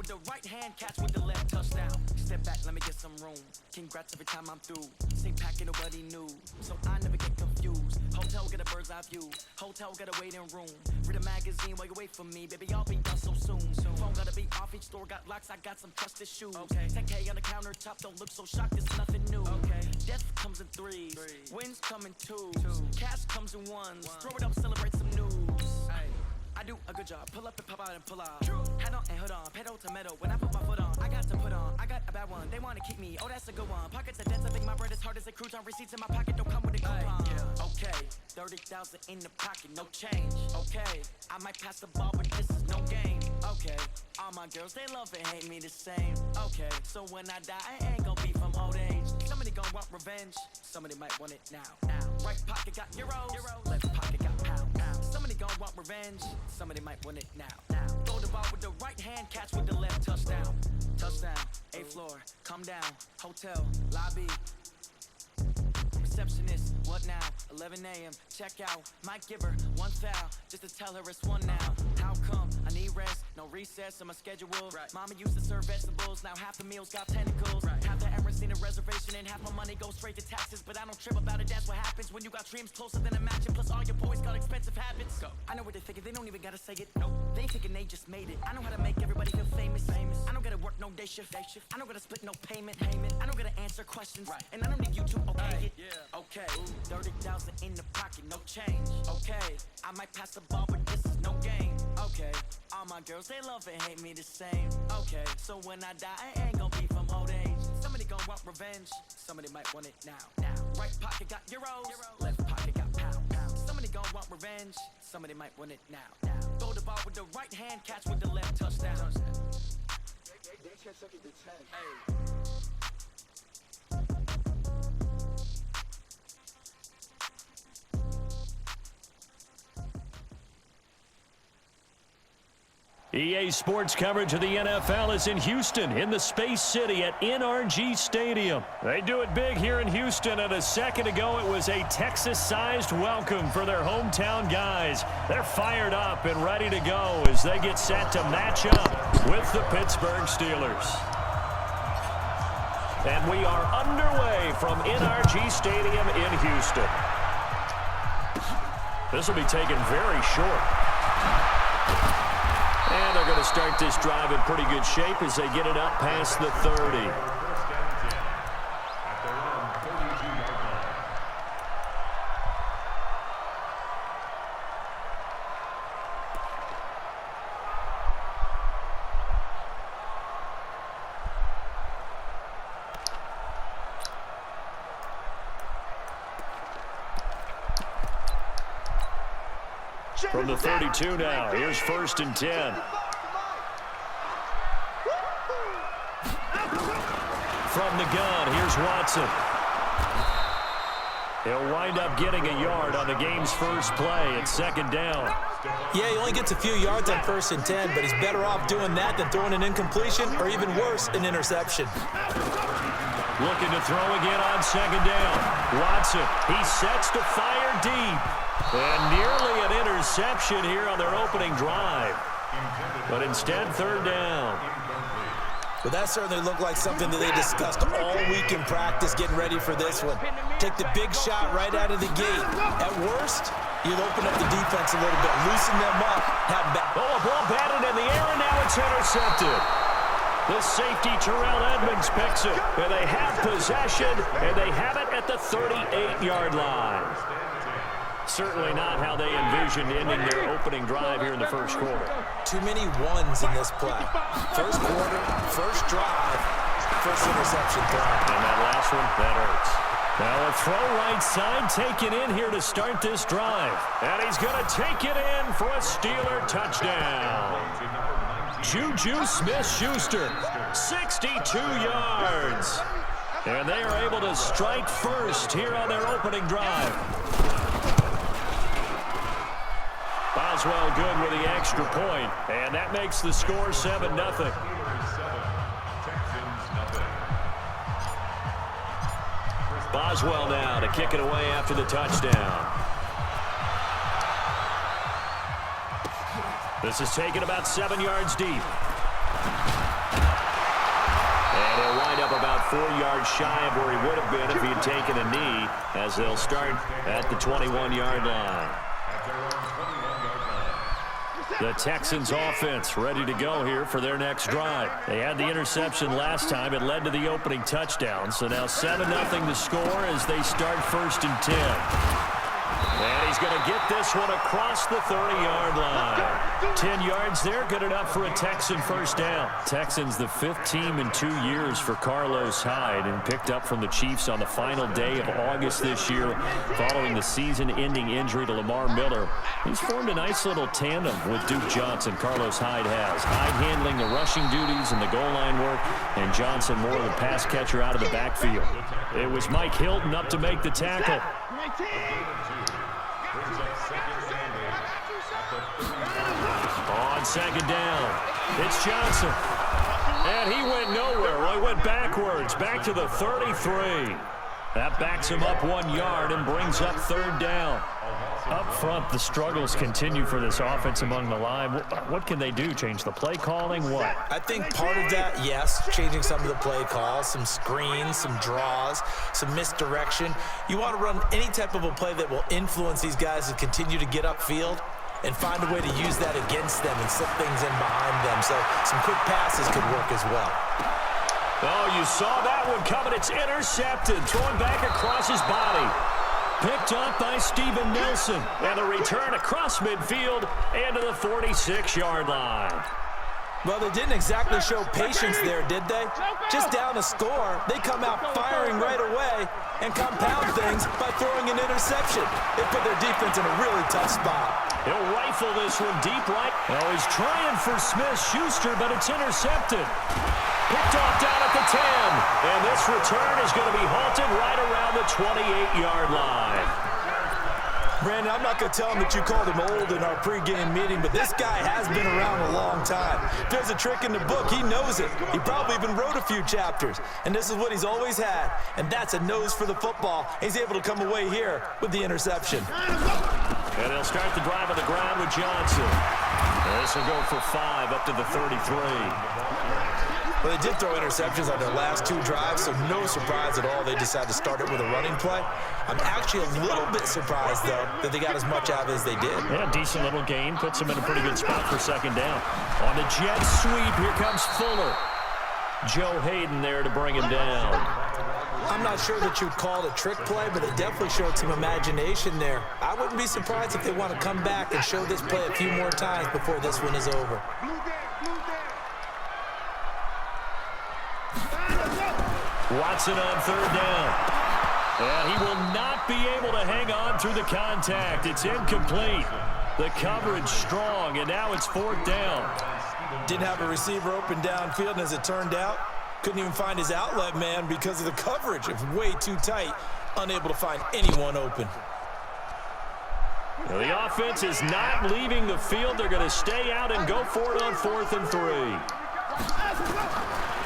with the right hand, catch with the left, touchdown. Step back, let me get some room. Congrats every time I'm through. Same packet, nobody knew, so I never get confused. Hotel, get a bird's eye view. Hotel, get a waiting room. Read a magazine while you wait for me, baby, I'll be done so soon. Phone gotta be off, each store got locks, I got some trusted shoes. Okay. 10K on the countertop, don't look so shocked, it's nothing new. Okay. Death comes in threes, wins come in twos, cash comes in ones. Throw it up, celebrate some news. Ay. I do a good job, pull up and pop out and pull out. Head on and hood on, pedal to metal. When I put my foot on, I got to put on. I got a bad one, they wanna keep me, oh that's a good one. Pockets are dense, I think my bread as hard as a crouton. Receipts in my pocket don't come with a coupon. Okay, 30,000 in the pocket, no change. Okay, I might pass the ball, but this is no game. Okay, all my girls, they love and hate me the same. Okay, so when I die, I ain't gon' be from old age. Somebody gon' want revenge, somebody might want it now. Right pocket got euros, left pocket got pounds. Somebody gon' want revenge, somebody might want it now. Throw the ball with the right hand, catch with the left, touchdown. Touchdown, 8th floor, come down, hotel, lobby. Receptionist, what now? 11 a.m. Check out. Might give her one foul just to tell her it's one now. How come? I need rest, no recess in my schedule. Right. Mama used to serve vegetables, now half the meals got tentacles. Right. Half the errands need a reservation and half my money goes straight to taxes. But I don't trip about it, that's what happens when you got dreams closer than a mansion. Plus all your boys got expensive habits. Go. I know what they're thinking, they don't even gotta say it. Nope. They ain't thinking they just made it. I know how to make everybody feel famous. I don't gotta work no day shift. I don't gotta split no payment. I don't gotta answer questions. Right. And I don't need you to okay it. Yeah. Okay, 30,000 in the pocket, no change. Okay, I might pass the ball, but this is no game. Okay, all my girls, they love and hate me the same. Okay, so when I die, I ain't gon' be from old age. Somebody gon' want revenge, somebody might want it now. Right pocket got euros, left pocket got pounds. Somebody gon' want revenge, somebody might want it now. Throw the ball with the right hand, catch with the left, touchdown. They can't suck it to 10. Hey. EA Sports coverage of the NFL is in Houston, in the Space City at NRG Stadium. They do it big here in Houston, and a second ago it was a Texas-sized welcome for their hometown guys. They're fired up and ready to go as they get set to match up with the Pittsburgh Steelers. And we are underway from NRG Stadium in Houston. This will be taken very short. And they're going to start this drive in pretty good shape as they get it up past the 30. From the 32 now, here's 1st and 10. From the gun, here's Watson. He'll wind up getting a yard on the game's first play at 2nd down. Yeah, he only gets a few yards on 1st and 10, but he's better off doing that than throwing an incompletion or even worse, an interception. Looking to throw again on 2nd down. Watson, he sets to fire deep. And nearly an interception here on their opening drive. But instead, 3rd down. Well, that certainly looked like something that they discussed all week in practice getting ready for this one. Take the big shot right out of the gate. At worst, you'll open up the defense a little bit, loosen them up, have back. Oh, a ball batted in the air, and now it's intercepted. The safety, Terrell Edmonds, picks it. And they have possession, and they have it at the 38-yard line. Certainly not how they envisioned ending their opening drive here in the first quarter. Too many ones in this play. First quarter, first drive, first interception throw. And that last one, that hurts. Now a throw right side taken in here to start this drive. And he's going to take it in for a Steeler touchdown. Juju Smith-Schuster, 62 yards. And they are able to strike first here on their opening drive. Boswell good with the extra point, and that makes the score 7-0. Boswell now to kick it away after the touchdown. This is taken about 7 yards deep. And he'll wind up about 4 yards shy of where he would have been if he had taken a knee, as they'll start at the 21-yard line. The Texans offense ready to go here for their next drive. They had the interception last time. It led to the opening touchdown. So now 7-0 to score as they start 1st and 10. And he's going to get this one across the 30-yard line. 10 yards there, good enough for a Texan first down. Texans the 5th team in 2 years for Carlos Hyde, and picked up from the Chiefs on the final day of August this year following the season-ending injury to Lamar Miller. He's formed a nice little tandem with Duke Johnson. Carlos Hyde has. Hyde handling the rushing duties and the goal line work, and Johnson more of the pass catcher out of the backfield. It was Mike Hilton up to make the tackle. On 2nd down, it's Johnson. And he went nowhere. Well, he went backwards, back to the 33. That backs him up 1 yard and brings up 3rd down. Up front, the struggles continue for this offense among the line. What can they do? Change the play calling? What? I think part of that, yes, changing some of the play calls, some screens, some draws, some misdirection. You want to run any type of a play that will influence these guys to continue to get upfield and find a way to use that against them and slip things in behind them. So some quick passes could work as well. Oh, you saw that one coming. It's intercepted. Throwing back across his body. Picked up by Steven Nelson. And a return across midfield and to the 46-yard line. Well, they didn't exactly show patience there, did they? Just down a score, they come out firing right away and compound things by throwing an interception. They put their defense in a really tough spot. He'll rifle this one deep right. Oh, he's trying for Smith-Schuster, but it's intercepted. Picked off down at the 10. And this return is going to be halted right around the 28-yard line. Brandon, I'm not going to tell him that you called him old in our pregame meeting, but this guy has been around a long time. If there's a trick in the book, he knows it. He probably even wrote a few chapters, and this is what he's always had, and that's a nose for the football. He's able to come away here with the interception. And they'll start the drive on the ground with Johnson. And this will go for 5 up to the 33. Well, they did throw interceptions on their last 2 drives, so no surprise at all they decided to start it with a running play. I'm actually a little bit surprised, though, that they got as much out of it as they did. Yeah, decent little gain. Puts them in a pretty good spot for 2nd down. On the jet sweep, here comes Fuller. Joe Hayden there to bring him down. I'm not sure that you'd call it a trick play, but it definitely showed some imagination there. I wouldn't be surprised if they want to come back and show this play a few more times before this one is over. Watson on 3rd down. And he will not be able to hang on through the contact. It's incomplete. The coverage strong, and now it's 4th down. Didn't have a receiver open downfield, and as it turned out, couldn't even find his outlet man because of the coverage. It was way too tight, unable to find anyone open. Well, the offense is not leaving the field. They're going to stay out and go for it on 4th and 3.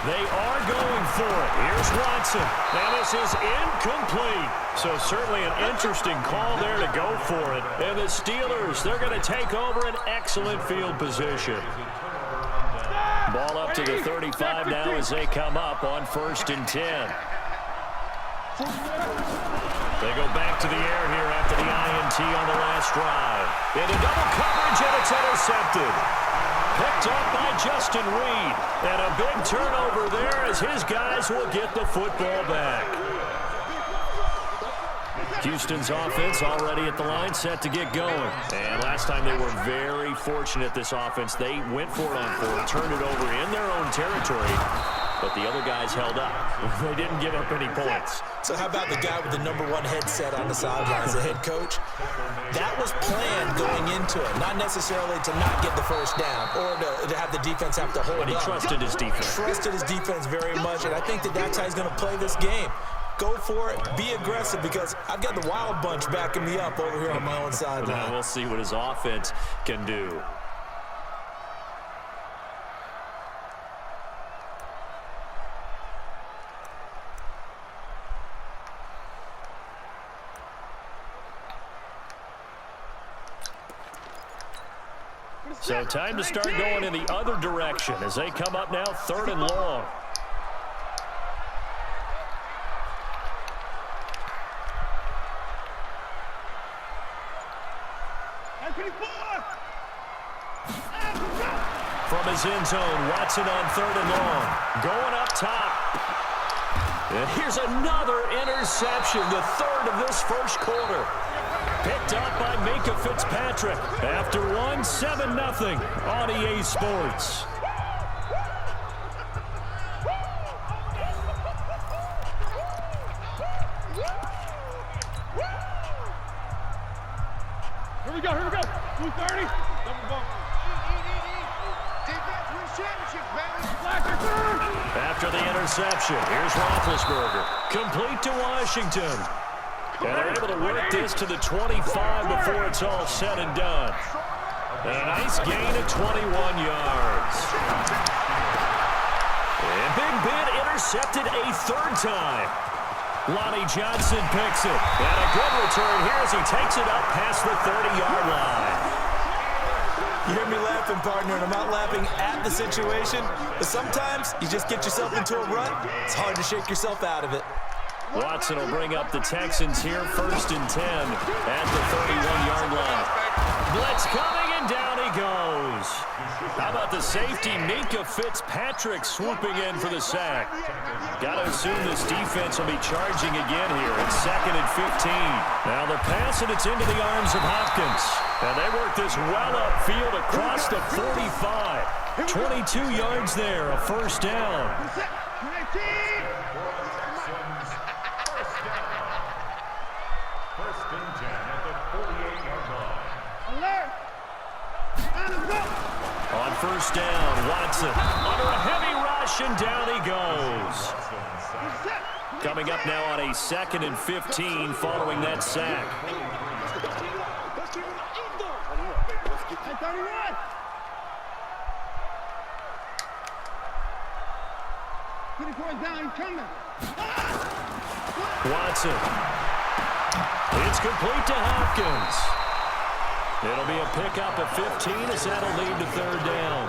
They are going for it. Here's Watson. And this is incomplete. So certainly an interesting call there to go for it. And the Steelers, they're going to take over an excellent field position. Ball up to the 35 now as they come up on 1st and 10. They go back to the air here after the INT on the last drive. Into double coverage, and it's intercepted. Picked up by Justin Reed. And a big turnover there as his guys will get the football back. Houston's offense already at the line, set to get going. And last time they were very fortunate, this offense. They went for it on 4th, turned it over in their own territory, but the other guys held up. They didn't give up any points. So how about the guy with the #1 headset on the sidelines, the head coach? That was planned going into it, not necessarily to not get the first down or to have the defense have to hold up. But he trusted his defense. Trusted his defense very much, and I think that that's how he's going to play this game. Go for it, be aggressive, because I've got the Wild Bunch backing me up over here on my own sideline. We'll see what his offense can do. So time to start going in the other direction as they come up now 3rd and long. From his end zone, Watson on 3rd and long. Going up top. And here's another interception, the 3rd of this first quarter. Picked up by Minka Fitzpatrick. After one, 7-0 on EA Sports. Here we go. 230. Double bump. Defense wins championship, baby. After the interception, here's Roethlisberger. Complete to Washington. And they're able to work this to the 25 before it's all said and done. And a nice gain of 21 yards. And Big Ben intercepted a 3rd time. Lonnie Johnson picks it. And a good return here as he takes it up past the 30-yard line. You hear me laughing, partner, and I'm not laughing at the situation, but sometimes you just get yourself into a rut. It's hard to shake yourself out of it. Watson will bring up the Texans here, 1st and 10 at the 31-yard line. Blitz coming, and down he goes. How about the safety, Minka Fitzpatrick, swooping in for the sack. Got to assume this defense will be charging again here. It's 2nd and 15. Now the pass, and it's into the arms of Hopkins. And they work this well upfield across the 45. 22 yards there, a 1st down. On 1st down, Watson under a heavy rush, and down he goes. Coming up now on a 2nd and 15 following that sack. Watson. It's complete to Hopkins. It'll be a pickup of 15 as that'll lead to 3rd down.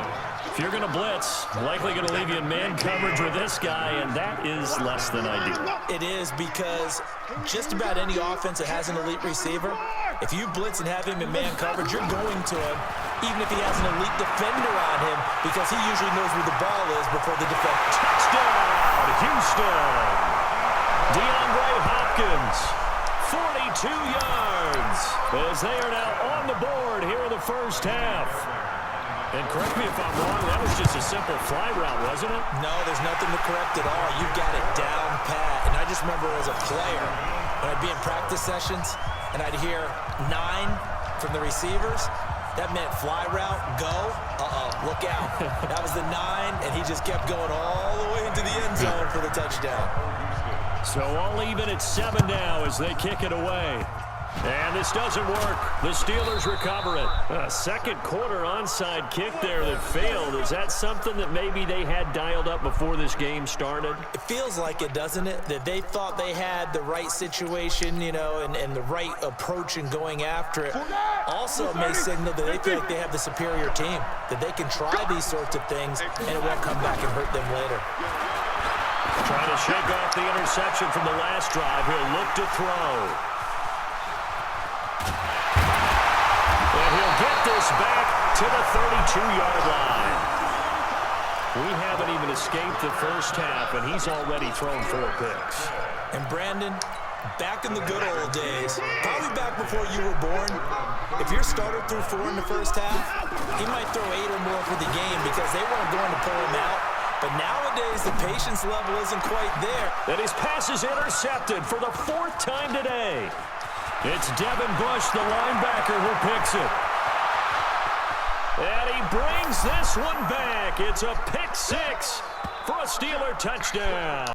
If you're going to blitz, likely going to leave you in man coverage with this guy, and that is less than ideal. It is, because just about any offense that has an elite receiver, if you blitz and have him in man coverage, you're going to him, even if he has an elite defender on him, because he usually knows where the ball is before the defender. Touchdown, Houston! DeAndre Hopkins. 42 yards as they are now on the board here in the 1st half. And correct me if I'm wrong, that was just a simple fly route, wasn't it? No, there's nothing to correct at all. You got it down pat. And I just remember as a player, when I'd be in practice sessions and I'd hear 9 from the receivers, that meant fly route, go, look out. That was the 9, and he just kept going all the way into the end zone for the touchdown. So all even at 7 now as they kick it away. And this doesn't work. The Steelers recover it. A 2nd quarter onside kick there that failed. Is that something that maybe they had dialed up before this game started? It feels like it, doesn't it? That they thought they had the right situation, you know, and the right approach in going after it. Also, it may signal that they feel like they have the superior team, that they can try these sorts of things, and it won't come back and hurt them later. Trying to shake off the interception from the last drive. He'll look to throw. And he'll get this back to the 32-yard line. We haven't even escaped the 1st half, and he's already thrown 4 picks. And Brandon, back in the good old days, probably back before you were born, if your starter threw 4 in the 1st half, he might throw 8 or more for the game because they weren't going to pull him out. But nowadays, the patience level isn't quite there. And his pass is intercepted for the 4th time today. It's Devin Bush, the linebacker, who picks it. And he brings this one back. It's a pick 6 for a Steeler touchdown.